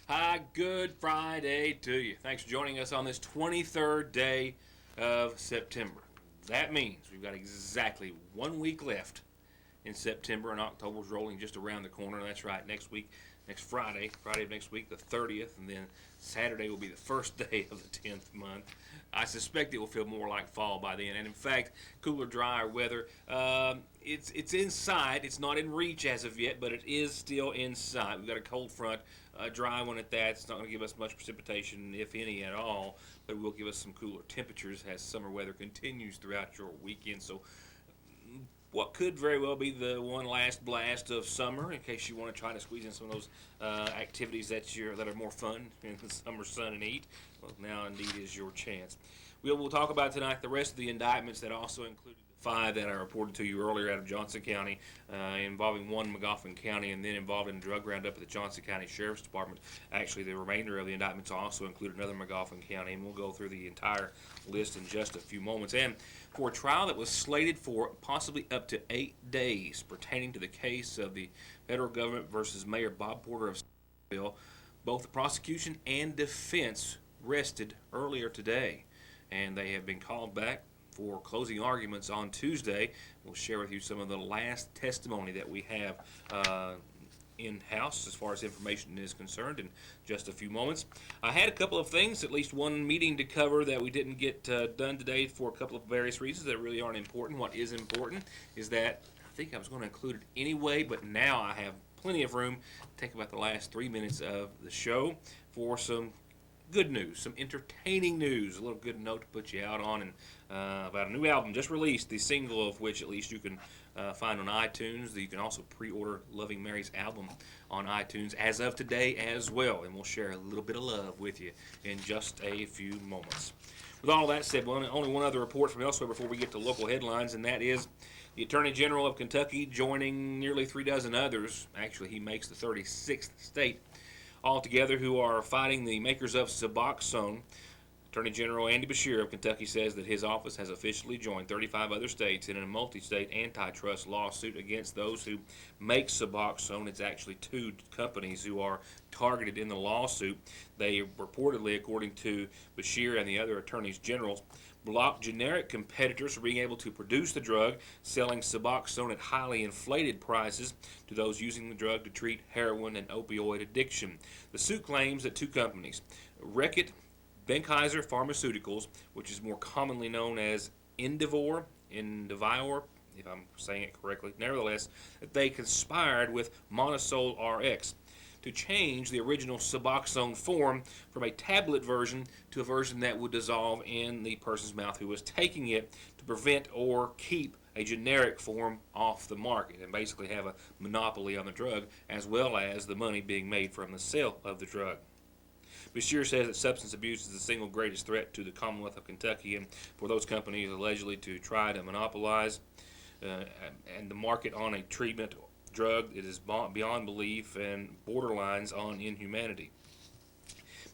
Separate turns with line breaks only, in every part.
Hi, good Friday to you. Thanks for joining us on this 23rd day of September. That means we've got exactly 1 week left in September, and October's rolling just around the corner. That's right, next week, next Friday of next week, the 30th, and then Saturday will be the first day of the 10th month. I suspect it will feel more like fall by then, and in fact, cooler, drier weather. It's inside. It's not in reach as of yet, but it is still inside. We've got a cold front, a dry one at that. It's not going to give us much precipitation, if any at all, but it will give us some cooler temperatures as summer weather continues throughout your weekend. So what could very well be the one last blast of summer, in case you want to try to squeeze in some of those activities that are more fun in the summer sun and heat. Well, now indeed is your chance. We'll talk about tonight the rest of the indictments that also included the five that I reported to you earlier out of Johnson County, involving one McGoffin County, and then involved in a drug roundup at the Johnson County Sheriff's Department. Actually, the remainder of the indictments also include another McGoffin County, and we'll go through the entire list in just a few moments. And for a trial that was slated for possibly up to 8 days pertaining to the case of the federal government versus Mayor Bob Porter of Bill, both the prosecution and defense rested earlier today, and they have been called back for closing arguments on Tuesday. We'll share with you some of the last testimony that we have in-house as far as information is concerned in just a few moments. I had a couple of things, at least one meeting to cover that we didn't get done today for a couple of various reasons that really aren't important. What is important is that I think I was going to include it anyway, but now I have plenty of room to take about the last 3 minutes of the show for some good news, some entertaining news, a little good note to put you out on, and about a new album just released, the single of which at least you can find on iTunes. You can also pre-order Loving Mary's album on iTunes as of today as well, and we'll share a little bit of love with you in just a few moments. With all that said, only one other report from elsewhere before we get to local headlines, and that is the Attorney General of Kentucky joining nearly 3 dozen others. Actually, he makes the 36th state altogether who are fighting the makers of Suboxone. Attorney General Andy Beshear of Kentucky says that his office has officially joined 35 other states in a multi-state antitrust lawsuit against those who make Suboxone. It's actually 2 companies who are targeted in the lawsuit. They reportedly, according to Beshear and the other attorneys generals, block generic competitors from being able to produce the drug, selling Suboxone at highly inflated prices to those using the drug to treat heroin and opioid addiction. The suit claims that 2 companies, Ritt Benckiser Pharmaceuticals, which is more commonly known as Indivior, if I'm saying it correctly, nevertheless, that they conspired with Monosol RX to change the original Suboxone form from a tablet version to a version that would dissolve in the person's mouth who was taking it, to prevent or keep a generic form off the market and basically have a monopoly on the drug, as well as the money being made from the sale of the drug. Beshear says that substance abuse is the single greatest threat to the Commonwealth of Kentucky, and for those companies allegedly to try to monopolize and the market on a treatment drug, it is beyond belief and borderlines on inhumanity.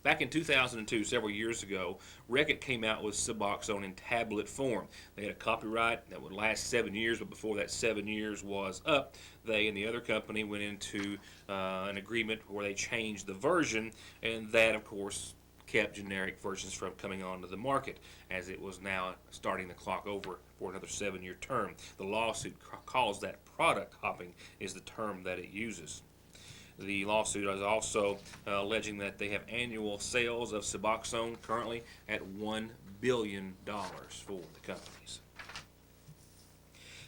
Back in 2002, several years ago, Ritt came out with Suboxone in tablet form. They had a copyright that would last 7 years, but before that 7 years was up, they and the other company went into an agreement where they changed the version, and that, of course, kept generic versions from coming onto the market, as it was now starting the clock over for another 7-year term. The lawsuit calls that product hopping, is the term that it uses. The lawsuit is also alleging that they have annual sales of Suboxone currently at $1 billion for the companies.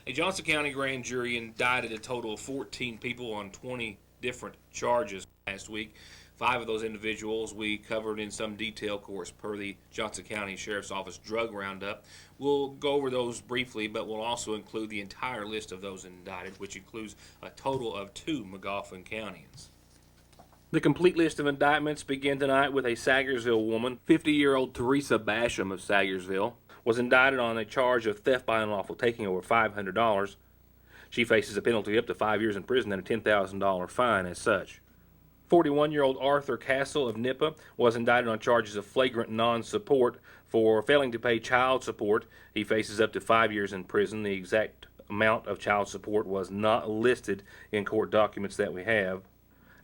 A Johnson County grand jury indicted a total of 14 people on 20 different charges last week. 5 of those individuals we covered in some detail, of course, per the Johnson County Sheriff's Office drug roundup. We'll go over those briefly, but we'll also include the entire list of those indicted, which includes a total of 2 McGoffin counties. The complete list of indictments begin tonight with a Sagersville woman. 50-year-old Teresa Basham of Sagersville was indicted on a charge of theft by unlawful taking over $500. She faces a penalty up to 5 years in prison and a $10,000 fine as such. 41-year-old Arthur Castle of Nippa was indicted on charges of flagrant non-support for failing to pay child support. He faces up to 5 years in prison. The exact amount of child support was not listed in court documents that we have.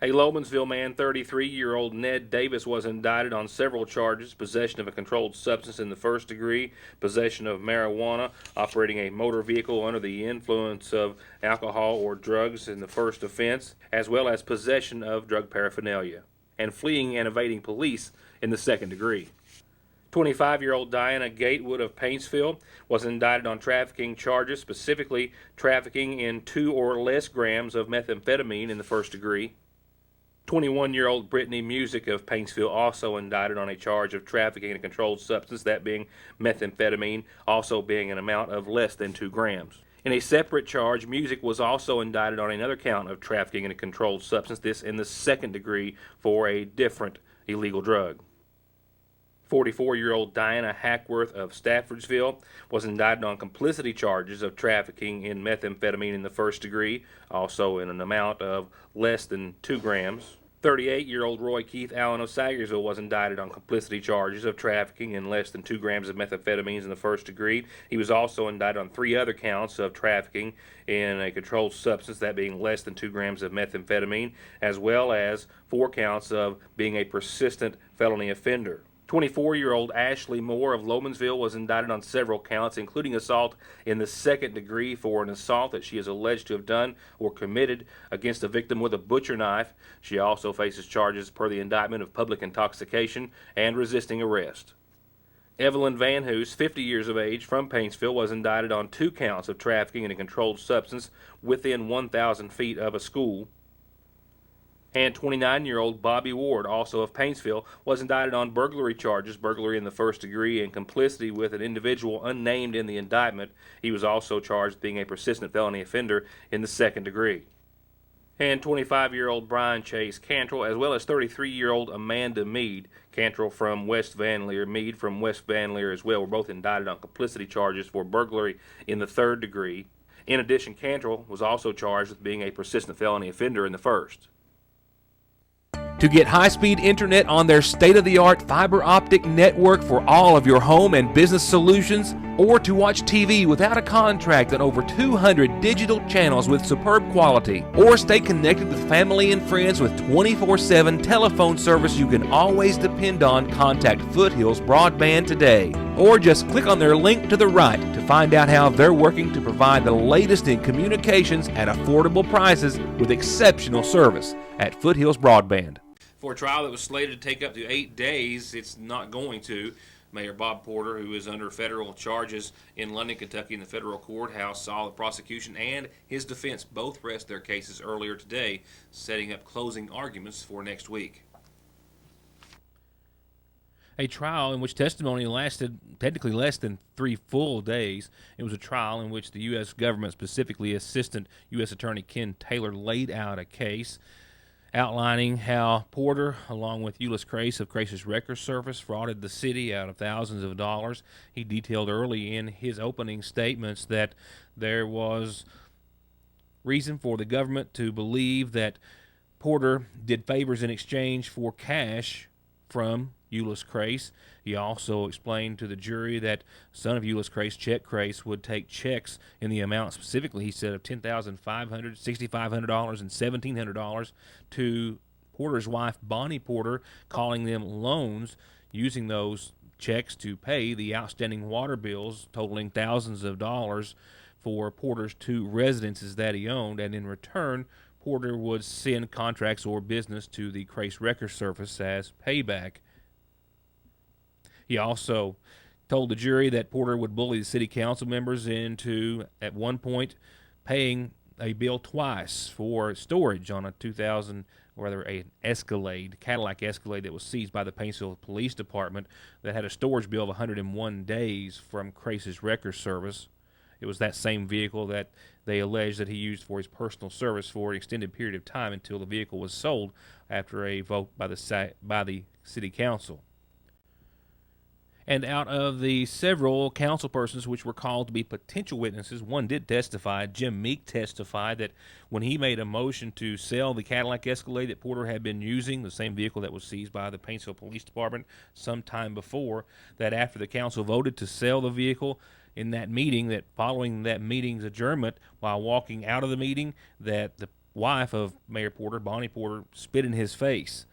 A Lomansville man, 33-year-old Ned Davis, was indicted on several charges: possession of a controlled substance in the first degree, possession of marijuana, operating a motor vehicle under the influence of alcohol or drugs in the first offense, as well as possession of drug paraphernalia, and fleeing and evading police in the second degree. 25-year-old Diana Gatewood of Paintsville was indicted on trafficking charges, specifically trafficking in 2 or less grams of methamphetamine in the first degree. 21-year-old Brittany Music of Paintsville also indicted on a charge of trafficking in a controlled substance, that being methamphetamine, also being an amount of less than 2 grams. In a separate charge, Music was also indicted on another count of trafficking in a controlled substance, this in the second degree for a different illegal drug. 44-year-old Diana Hackworth of Staffordsville was indicted on complicity charges of trafficking in methamphetamine in the first degree, also in an amount of less than 2 grams. 38-year-old Roy Keith Allen of Sagersville was indicted on complicity charges of trafficking in less than 2 grams of methamphetamines in the first degree. He was also indicted on 3 other counts of trafficking in a controlled substance, that being less than 2 grams of methamphetamine, as well as 4 counts of being a persistent felony offender. 24-year-old Ashley Moore of Lomansville was indicted on several counts, including assault in the second degree for an assault that she is alleged to have done or committed against a victim with a butcher knife. She also faces charges per the indictment of public intoxication and resisting arrest. Evelyn Van Hoos, 50 years of age, from Paintsville, was indicted on 2 counts of trafficking in a controlled substance within 1,000 feet of a school. And 29-year-old Bobby Ward, also of Paintsville, was indicted on burglary charges, burglary in the first degree, and complicity with an individual unnamed in the indictment. He was also charged with being a persistent felony offender in the second degree. And 25-year-old Brian Chase Cantrell, as well as 33-year-old Amanda Mead, Cantrell from West Van Leer, Mead from West Van Leer as well, were both indicted on complicity charges for burglary in the third degree. In addition, Cantrell was also charged with being a persistent felony offender in the first.
To get high-speed internet on their state-of-the-art fiber optic network for all of your home and business solutions, or to watch TV without a contract on over 200 digital channels with superb quality, or stay connected with family and friends with 24/7 telephone service you can always depend on, contact Foothills Broadband today. Or just click on their link to the right to find out how they're working to provide the latest in communications at affordable prices with exceptional service at Foothills Broadband.
For a trial that was slated to take up to 8 days, it's not going to. Mayor Bob Porter, who is under federal charges in London, Kentucky in the federal courthouse, saw the prosecution and his defense both rest their cases earlier today, setting up closing arguments for next week.
A trial in which testimony lasted technically less than 3 full days. It was a trial in which the U.S. government, specifically Assistant U.S. Attorney Ken Taylor, laid out a case outlining how Porter, along with Euless Crace of Crace's Wrecker Service, frauded the city out of thousands of dollars. He detailed early in his opening statements that there was reason for the government to believe that Porter did favors in exchange for cash from Euless Crace. He also explained to the jury that son of Euless Crace, Chet Crace, would take checks in the amount specifically, he said, of $10,500, $6,500, and $1,700 to Porter's wife, Bonnie Porter, calling them loans, using those checks to pay the outstanding water bills totaling thousands of dollars for Porter's 2 residences that he owned, and in return, Porter would send contracts or business to the Crace Wrecker Service as payback. He also told the jury that Porter would bully the city council members into, at one point, paying a bill twice for storage on a an Escalade, Cadillac Escalade that was seized by the Paintsville Police Department that had a storage bill of 101 days from Crace's Wrecker Service. It was that same vehicle that they alleged that he used for his personal service for an extended period of time until the vehicle was sold after a vote by the city council. And out of the several council persons which were called to be potential witnesses, one did testify. Jim Meek testified that when he made a motion to sell the Cadillac Escalade that Porter had been using, the same vehicle that was seized by the Paintsville Police Department some time before, that after the council voted to sell the vehicle, in that meeting, that following that meeting's adjournment, while walking out of the meeting, that the wife of Mayor Porter, Bonnie Porter, spit in his face.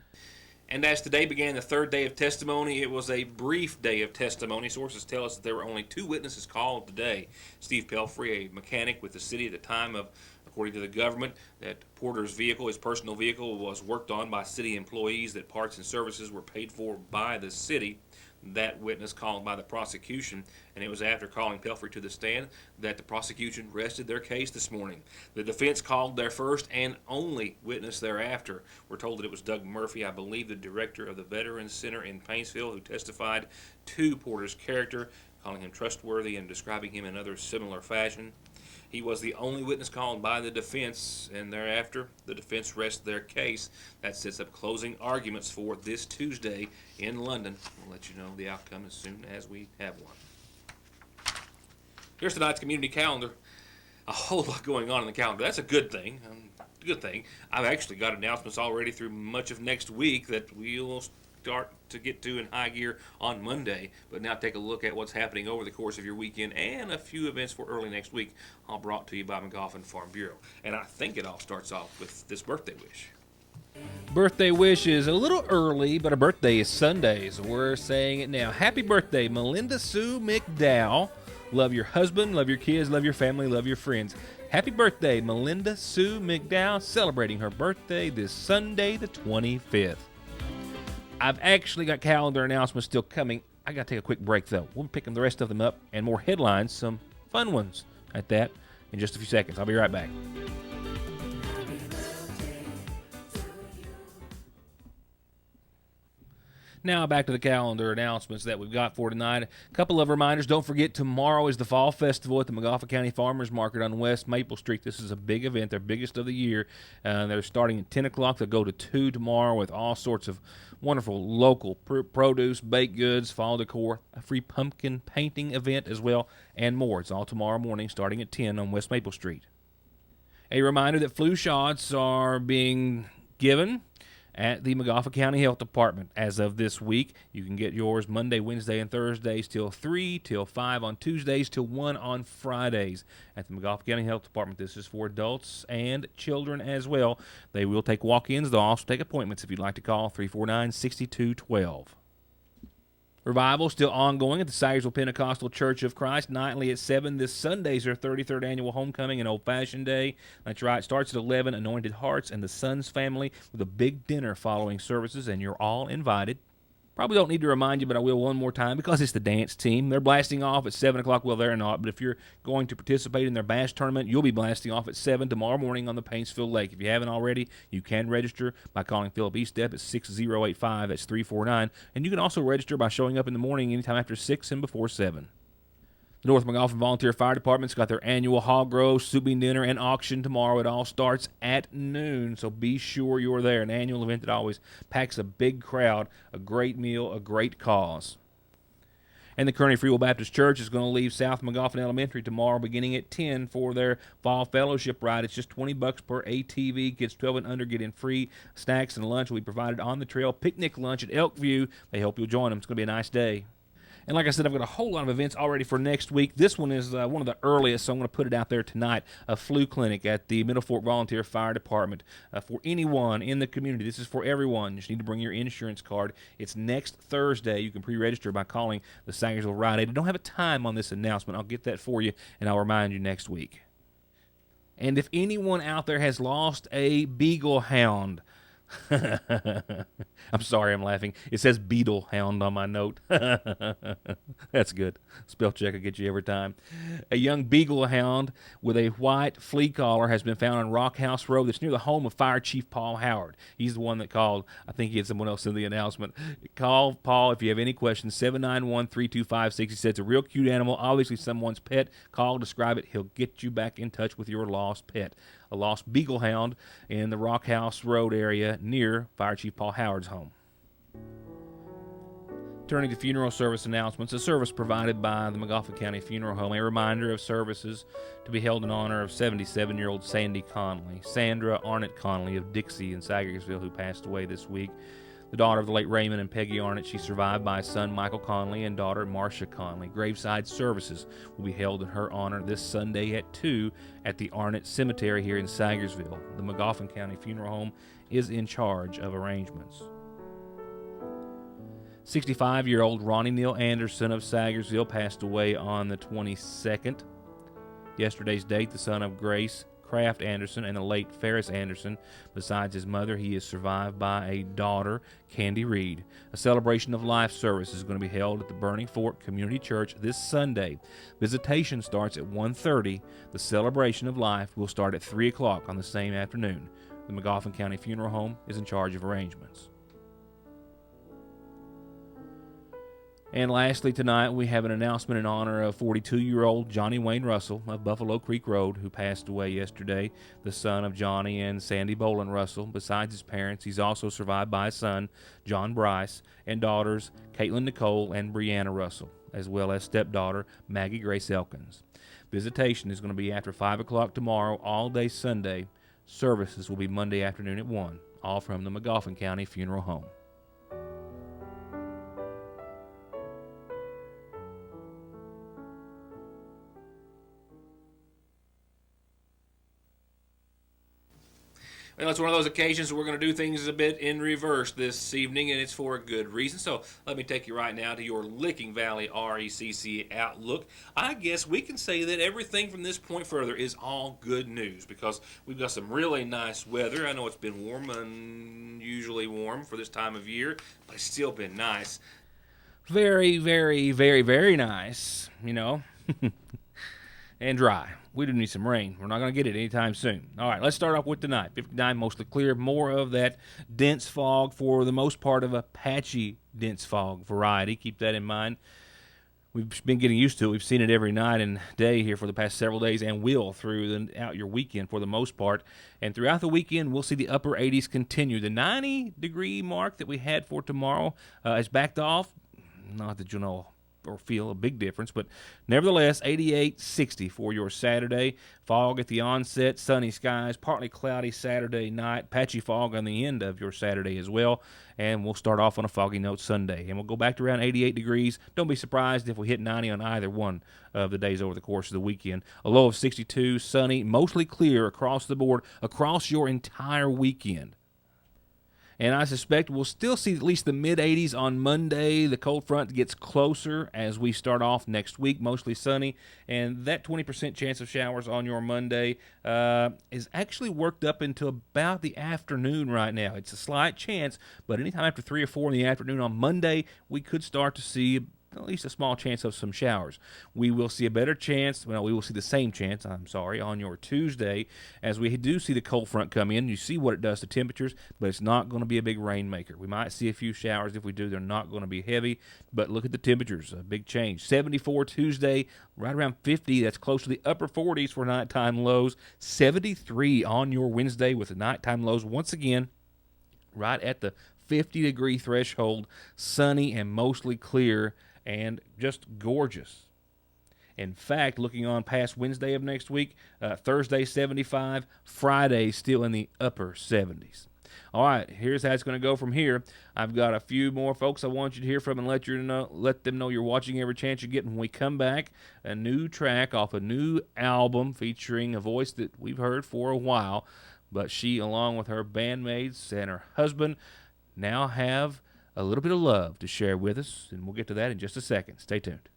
And as today began the third day of testimony, it was a brief day of testimony. Sources tell us that there were only 2 witnesses called today. Steve Pelfrey, a mechanic with the city at the time of, according to the government, that Porter's vehicle, his personal vehicle, was worked on by city employees, that parts and services were paid for by the city. That witness called by the prosecution, and it was after calling Pelfrey to the stand that the prosecution rested their case this morning. The defense called their first and only witness thereafter. We're told that it was Doug Murphy, I believe the director of the Veterans Center in Paintsville, who testified to Porter's character, calling him trustworthy and describing him in another similar fashion. He was the only witness called by the defense, and thereafter the defense rests their case. That sets up closing arguments for this Tuesday in London. We'll let you know the outcome as soon as we have one. Here's tonight's community calendar. A whole lot going on in the calendar. That's a good thing. I've actually got announcements already through much of next week that we'll start to get to in high gear on Monday. But now take a look at what's happening over the course of your weekend and a few events for early next week, all brought to you by McGoffin Farm Bureau. And I think it all starts off with this birthday wish.
Birthday wish is a little early, but her birthday is Sunday, so we're saying it now. Happy birthday, Melinda Sue McDowell. Love your husband, love your kids, love your family, love your friends. Happy birthday, Melinda Sue McDowell, celebrating her birthday this Sunday, the 25th. I've actually got calendar announcements still coming. I got to take a quick break, though. We'll be picking the rest of them up and more headlines, some fun ones at that, in just a few seconds. I'll be right back. Now back to the calendar announcements that we've got for tonight. A couple of reminders. Don't forget, tomorrow is the Fall Festival at the McGoffin County Farmers Market on West Maple Street. This is a big event, their biggest of the year. They're starting at 10 o'clock. They'll go to 2 tomorrow with all sorts of wonderful local produce, baked goods, fall decor, a free pumpkin painting event as well, and more. It's all tomorrow morning starting at 10 on West Maple Street. A reminder that flu shots are being given at the McGoffin County Health Department as of this week. You can get yours Monday, Wednesday, and Thursdays till 3, till 5 on Tuesdays, till 1 on Fridays at the McGoffin County Health Department. This is for adults and children as well. They will take walk-ins. They'll also take appointments if you'd like to call 349-6212. Revival still ongoing at the Sayersville Pentecostal Church of Christ, nightly at 7. This Sunday's their 33rd annual homecoming and old-fashioned day. That's right, starts at 11, Anointed Hearts and the Sons family with a big dinner following services, and you're all invited. Probably don't need to remind you, but I will one more time because it's the dance team. They're blasting off at 7 o'clock. Well, they're not, but if you're going to participate in their bash tournament, you'll be blasting off at 7 tomorrow morning on the Paintsville Lake. If you haven't already, you can register by calling Philip Eastep at 6085. That's 349. And you can also register by showing up in the morning anytime after 6 and before 7. The North McGoffin Volunteer Fire Department's got their annual hog roast, soup bean dinner, and auction tomorrow. It all starts at noon, so be sure you're there. An annual event that always packs a big crowd, a great meal, a great cause. And the Kearney Free Will Baptist Church is going to leave South McGoffin Elementary tomorrow beginning at 10 for their fall fellowship ride. It's just $20 per ATV. Kids 12 and under get in free. Snacks and lunch will be provided on the trail. Picnic lunch at Elkview. They hope you'll join them. It's going to be a nice day. And like I said, I've got a whole lot of events already for next week. This one is one of the earliest, so I'm going to put it out there tonight. A flu clinic at the Middle Fork Volunteer Fire Department for anyone in the community. This is for everyone. You just need to bring your insurance card. It's next Thursday. You can pre-register by calling the Sayersville Rite Aid. I don't have a time on this announcement. I'll get that for you, and I'll remind you next week. And if anyone out there has lost a beagle hound, I'm sorry, I'm laughing. It says beetle hound on my note. That's good. Spell check will get you every time. A young beagle hound with a white flea collar has been found on Rock House Road. That's near the home of Fire Chief Paul Howard. He's the one that called. I think he had someone else in the announcement. Call Paul if you have any questions. 791-3256. He said it's a real cute animal, obviously someone's pet. Call, describe it. He'll get you back in touch with your lost pet. A lost beagle hound in the Rock House Road area near Fire Chief Paul Howard's home. Turning to funeral service announcements, a service provided by the McGoffin County Funeral Home, a reminder of services to be held in honor of 77-year-old Sandy Conley, Sandra Arnett Conley of Dixie in Sagersville, who passed away this week. the daughter of the late Raymond and Peggy Arnott. She's survived by son Michael Conley and daughter Marcia Conley. Graveside services will be held in her honor this Sunday at 2 at the Arnott Cemetery here in Sagersville. The Magoffin County Funeral Home is in charge of arrangements. 65-year-old Ronnie Neal Anderson of Sagersville passed away on the 22nd. Yesterday's date, the son of Grace Kraft Anderson and the late Ferris Anderson. Besides his mother, he is survived by a daughter, Candy Reed. A celebration of life service is going to be held at the Burning Fork Community Church this Sunday. Visitation starts at 1:30. The celebration of life will start at 3 o'clock on the same afternoon. The Magoffin County Funeral Home is in charge of arrangements. And lastly, tonight we have an announcement in honor of 42-year-old Johnny Wayne Russell of Buffalo Creek Road, who passed away yesterday, the son of Johnny and Sandy Bolin Russell. Besides his parents, he's also survived by a son, John Bryce, and daughters, Caitlin Nicole and Brianna Russell, as well as stepdaughter, Maggie Grace Elkins. Visitation is going to be after 5 o'clock tomorrow, all day Sunday. Services will be Monday afternoon at 1, all from the Magoffin County Funeral Home.
Well, it's one of those occasions where we're going to do things a bit in reverse this evening, and it's for a good reason. So let me take you right now to your Licking Valley RECC Outlook. I guess we can say that everything from this point further is all good news because we've got some really nice weather. I know it's been warm, unusually warm for this time of year, but it's still been nice.
Very, very, very, very nice, and dry. We do need some rain. We're not going to get it anytime soon. All right, let's start off with tonight. 59, mostly clear. More of that dense fog, for the most part of a patchy dense fog variety. Keep that in mind. We've been getting used to it. We've seen it every night and day here for the past several days, and will throughout your weekend for the most part. And throughout the weekend, we'll see the upper 80s continue. The 90-degree mark that we had for tomorrow is backed off. Not that you'll know or feel a big difference, but nevertheless, 88-60 for your Saturday. Fog at the onset, sunny skies, partly cloudy Saturday night, patchy fog on the end of your Saturday as well, and we'll start off on a foggy note Sunday, and we'll go back to around 88 degrees. Don't be surprised if we hit 90 on either one of the days over the course of the weekend. A low of 62, sunny, mostly clear across the board, across your entire weekend. And I suspect we'll still see at least the mid-80s on Monday. The cold front gets closer as we start off next week, mostly sunny. And that 20% chance of showers on your Monday is actually worked up into about the afternoon right now. It's a slight chance, but anytime after 3 or 4 in the afternoon on Monday, we could start to see at least a small chance of some showers. We will see a better chance, we will see the same chance, on your Tuesday, as we do see the cold front come in. You see what it does to temperatures, but it's not going to be a big rainmaker. We might see a few showers. If we do, they're not going to be heavy, but look at the temperatures, a big change. 74 Tuesday, right around 50. That's close to the upper 40s for nighttime lows. 73 on your Wednesday with the nighttime lows once again right at the 50-degree threshold, sunny and mostly clear, and just gorgeous. In fact, looking on past Wednesday of next week, Thursday 75, Friday still in the upper 70s. All right, here's how it's going to go from here. I've got a few more folks I want you to hear from and let them know you're watching every chance you get. When we come back, a new track off a new album featuring a voice that we've heard for a while, but she, along with her bandmates and her husband, now have a little bit of love to share with us, and we'll get to that in just a second. Stay tuned.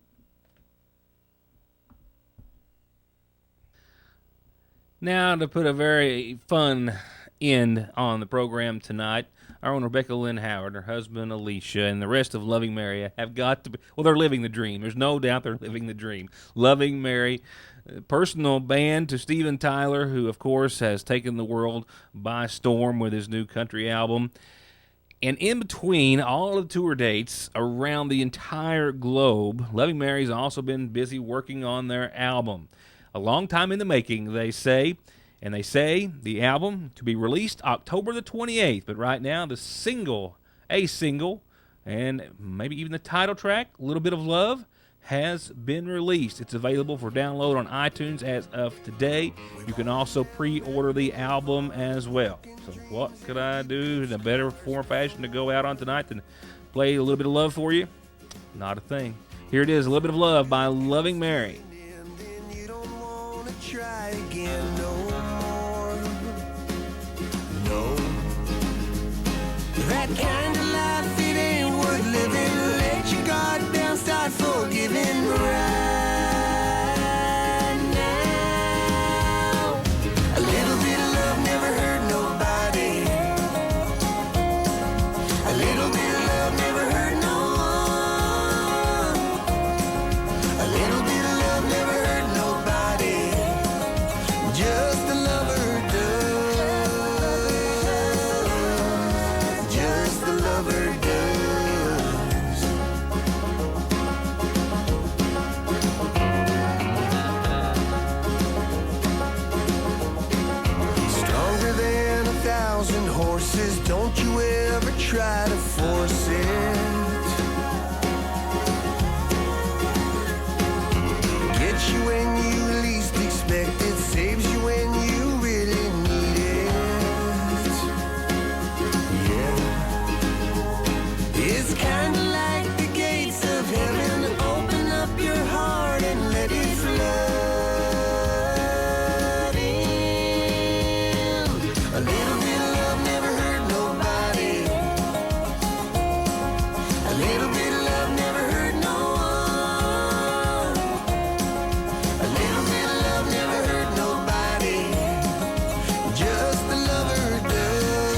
Now, to put a very fun end on the program tonight, our own Rebecca Lynn Howard, her husband Alicia, and the rest of Loving Mary have got to be, they're living the dream. There's no doubt they're living the dream. Loving Mary, personal band to Steven Tyler, who, of course, has taken the world by storm with his new country album. And in between all of the tour dates around the entire globe, Loving Mary's also been busy working on their album. A long time in the making, they say. And they say the album to be released October the 28th. But right now, a single, and maybe even the title track, A Little Bit of Love, has been released. It's available for download on iTunes as of today. You can also pre-order the album as well. So what could I do in a better form or fashion to go out on tonight than play a little bit of love for you? Not a thing. Here it is, A Little Bit of Love by Loving Mary.
You don't wanna try again no more. No. That kind of life, it ain't worth living. Let your guard down, start forgiving right now. A little bit of love never hurt nobody. A little bit of love never hurt no one. A little bit of love never hurt nobody. Just the lover does. Just the lover does. Stronger than 1,000 horses. Don't you ever try to force it. Gets you when you least expect it, saves you when you really need it. Yeah. It's kinda like the gates of heaven. Open up your heart and let it flood in. A little bit of love never hurt nobody. A little bit of love never hurt no one. A little bit of love never hurt nobody. Just the lover does.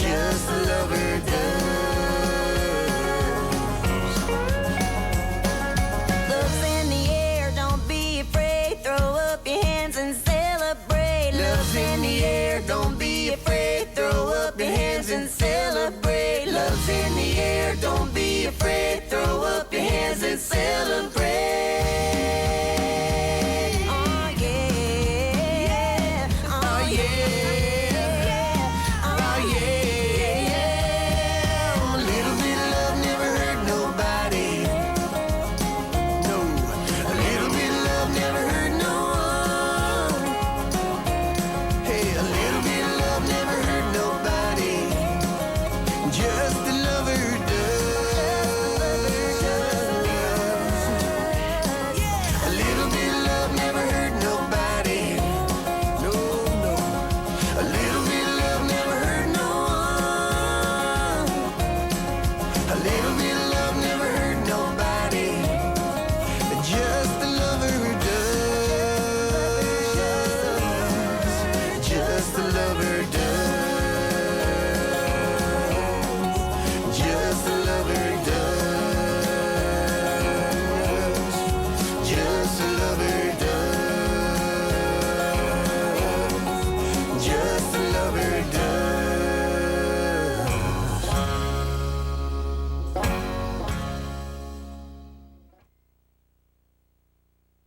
Just the lover does.
Love's in the air, don't be afraid. Throw up your hands and celebrate.
Love's in the air, don't be afraid. Throw up your hands and celebrate. Love's in the air, don't be afraid. Throw up your hands and celebrate.
Oh yeah,
Oh yeah, oh yeah. A little bit of love never hurt nobody. No, a little bit of love never hurt no one. Hey, a little bit of love never hurt nobody. Just the lover does. A little bit of love never hurt nobody. No, no. A little bit of love never hurt no one. A little bit of love never hurt nobody. Just the lover does. Just the lover